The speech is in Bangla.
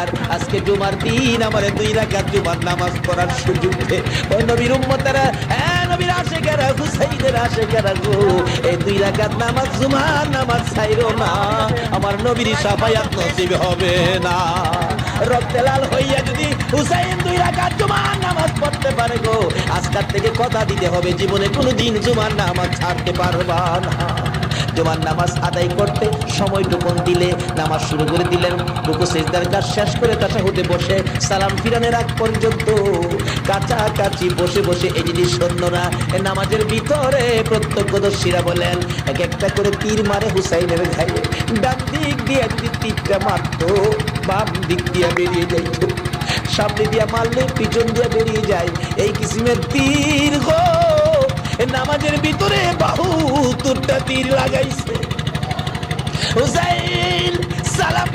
আর আজকে জুমার দিন আমার 2 রাকাত জুমার নামাজ পড়ার সুযোগ দে। ও নবীর উম্মতেরা, নবীর আশিকেরা, হুসাইনের আশিকেরা গো, এই 2 রাকাত নামাজ জুমার নামাজ ছাইরো না, আমার নবীর শাফায়াত নসিব হবে না। রক্তে লাল হইয়া যদি হুসাইন 2 রাকাত জুমার নামাজ পড়তে পারে গো, আজকাল থেকে কথা দিতে হবে জীবনে কোনোদিন জুমার নামাজ ছাড়তে পারবা না। জুমার নামাজ আদায় করতে সময়টুকুন দিলে নামাজ শুরু করে দিলেন, রুকু সিজদার কাজ শেষ করে তাশাহুদে বসে সালাম ফিরানোর আগ পর্যন্ত কাছাকাছি বসে বসে এই জিনিস শূন্য না। নামাজের ভিতরে প্রত্যক্ষদর্শীরা বলেন এক একটা করে তীর মারে হুসাইনের গায়ে। ডান দিক দিয়ে যদি তীরটা মারত, বাম দিক দিয়ে বেরিয়ে যাইত, সামনে দিয়া মারলে পিছন দিয়ে বেরিয়ে যায়, এই কিসিমের তীর গো। নামাজের ভিতরে 72টা তীর লাগাইছে। হুসাইন সালাম